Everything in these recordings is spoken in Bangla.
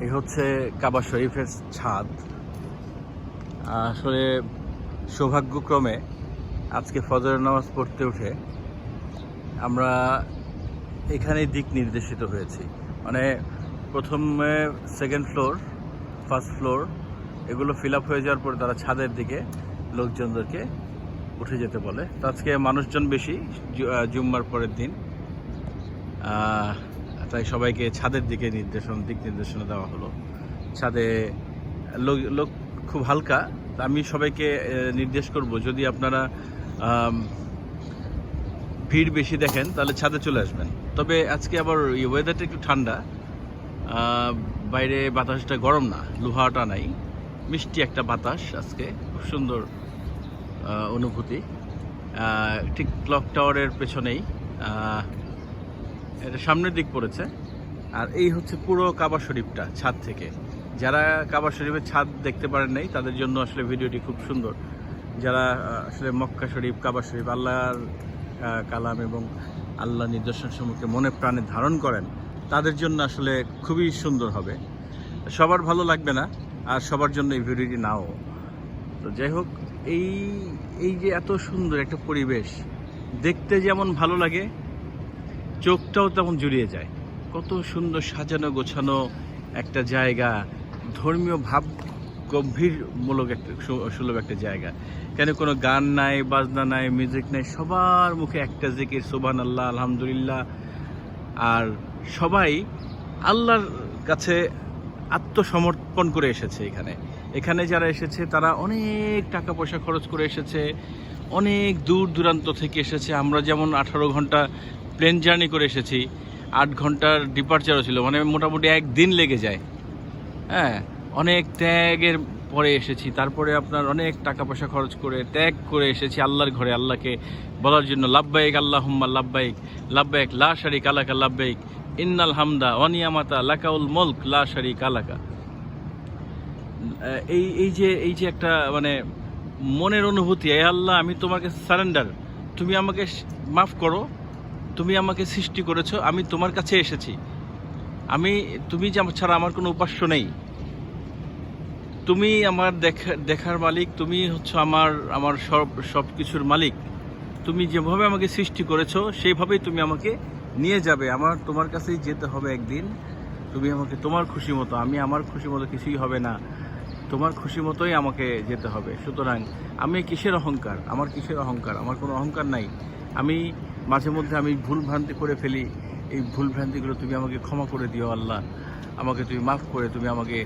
এই হচ্ছে কাবা শরীফের ছাদ। আসলে সৌভাগ্যক্রমে আজকে ফজরের নামাজ পড়তে উঠে আমরা এখানেই দিক নির্দেশিত হয়েছি। মানে প্রথমে সেকেন্ড ফ্লোর, ফার্স্ট ফ্লোর এগুলো ফিল আপ হয়ে যাওয়ার পর তারা ছাদের দিকে লোকজনদেরকে উঠে যেতে বলে। তো আজকে মানুষজন বেশি, জুম্মার পরের দিন, তাই সবাইকে ছাদের দিকে দিক নির্দেশনা দেওয়া হলো। ছাদে লোক খুব হালকা। আমি সবাইকে নির্দেশ করব, যদি আপনারা ভিড় বেশি দেখেন তাহলে ছাদে চলে আসবেন। তবে আজকে আবার ওয়েদারটা একটু ঠান্ডা, বাইরে বাতাসটা গরম না, লোহাটা নাই, মিষ্টি একটা বাতাস। আজকে খুব সুন্দর অনুভূতি। ঠিক ক্লক টাওয়ারের পেছনেই, এটা সামনের দিক পড়েছে। আর এই হচ্ছে পুরো কাবা শরীফটা ছাদ থেকে। যারা কাবা শরীফের ছাদ দেখতে পারেন নাই তাদের জন্য আসলে ভিডিওটি খুব সুন্দর। যারা আসলে মক্কা শরীফ, কাবা শরীফ, আল্লাহর কালাম এবং আল্লাহ নিদর্শন সমূহকে মনে প্রাণে ধারণ করেন, তাদের জন্য আসলে খুবই সুন্দর হবে। সবার ভালো লাগবে না, আর সবার জন্য এই ভিডিওটি নাও। তো যাই হোক, এই যে এত সুন্দর একটা পরিবেশ, দেখতে যেমন ভালো লাগে, চোখটাও তেমন জুড়িয়ে যায়। কত সুন্দর সাজানো গোছানো একটা জায়গা, ধর্মীয় ভাব গম্ভীরমূলক একটা সুলভ একটা জায়গা। কেন কোনো গান নাই, বাজনা নাই, মিউজিক নাই, সবার মুখে একটা জিকির, সুবহানাল্লাহ, আলহামদুলিল্লাহ। আর সবাই আল্লাহর কাছে আত্মসমর্পণ করে এসেছে। এখানে যারা এসেছে তারা অনেক টাকা পয়সা খরচ করে এসেছে, অনেক দূর দূরান্ত থেকে এসেছে। আমরা যেমন 18 ঘন্টা প্লেন জার্নি করে এসেছি, 8 ঘন্টার ডিপারচারও ছিল, মানে মোটামুটি একদিন লেগে যায়। হ্যাঁ, অনেক ত্যাগের পরে এসেছি, তারপরে আপনার অনেক টাকা পয়সা খরচ করে ত্যাগ করে এসেছি আল্লাহর ঘরে, আল্লাহকে বলার জন্য লাব্বাইক আল্লাহুম্মা লাব্বাইক, লাব্বাইক লা শারিকা লাকা লাব্বাইক, ইন্নাল হামদা ওয়া নিয়ামাতা লাকাউল মুলক লা শারিকা লাকা। এই যে একটা মানে মনের অনুভূতি, এ আল্লাহ আমি তোমাকে সারেন্ডার, তুমি আমাকে মাফ করো, তুমি আমাকে সৃষ্টি করেছো, আমি তোমার কাছে এসেছি, তুমি যে আমার ছাড়া আমার কোনো উপাস্য নেই, তুমি আমার দেখার মালিক, তুমি হচ্ছে আমার সব কিছুর মালিক। তুমি যেভাবে আমাকে সৃষ্টি করেছো সেইভাবেই তুমি আমাকে নিয়ে যাবে, আমার তোমার কাছেই যেতে হবে একদিন। তুমি আমাকে তোমার খুশি মতো, আমি আমার খুশি মতো কিছুই হবে না, তোমার খুশি মতোই আমাকে যেতে হবে। সুতরাং আমি কিসের অহংকার, আমার কোনো অহংকার নাই। আমি মাঝে মধ্যে ভুল ভ্রান্তি করে ফেলি, এই ভুল ভ্রান্তিগুলো তুমি আমাকে ক্ষমা করে দিও আল্লাহ, আমাকে তুমি মাফ করে তুমি আমাকে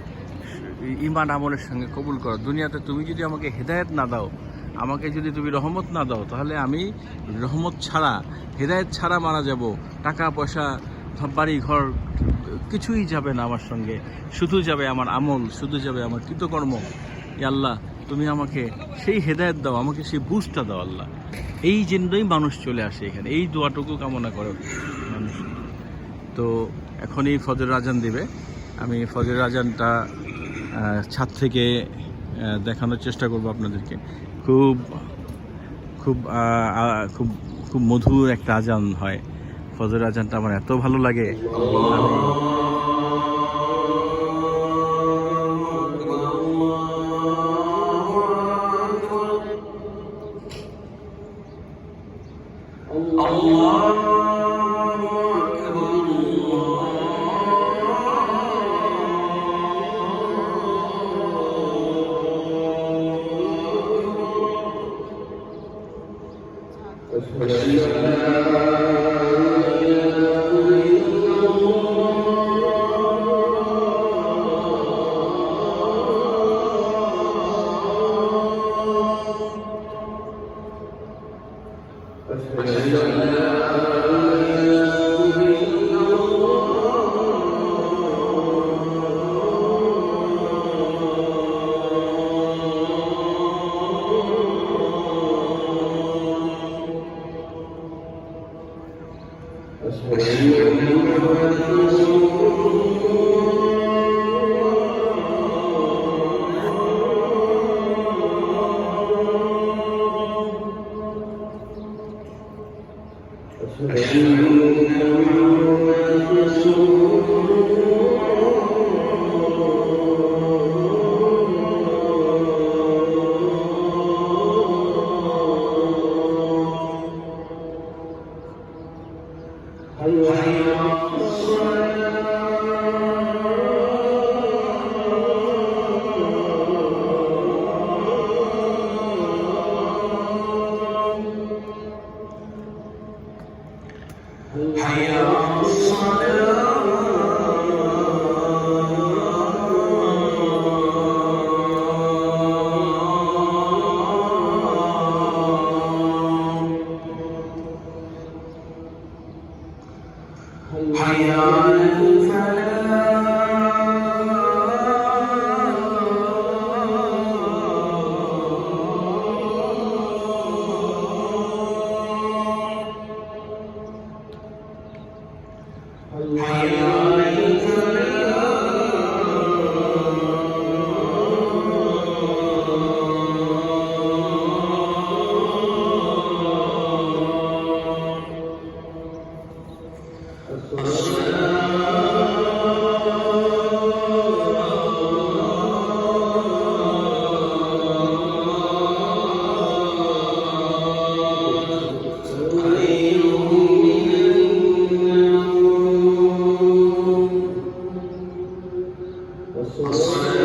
ঈমান আমলের সঙ্গে কবুল করো। দুনিয়াতে তুমি যদি আমাকে হেদায়েত না দাও, আমাকে যদি তুমি রহমত না দাও, তাহলে আমি রহমত ছাড়া, হেদায়েত ছাড়া মারা যাব। টাকা পয়সা, বাড়ি ঘর কিছুই যাবে না আমার সঙ্গে, শুধু যাবে আমার আমল, শুধু যাবে আমার কৃতকর্ম। আল্লাহ তুমি আমাকে সেই হেদায়েত দাও, আমাকে সেই বুঝটা দাও আল্লাহ। এই জন্যই মানুষ চলে আসে এখানে, এই দোয়াটুকু কামনা করে মানুষ। তো এখনই ফজর আজান দিবে, আমি ফজর আজানটা ছাদ থেকে দেখানোর চেষ্টা করব আপনাদেরকে। খুব খুব খুব খুব মধুর একটা আজান হয়, ফজর আজানটা আমার এত ভালো লাগে। الصلاة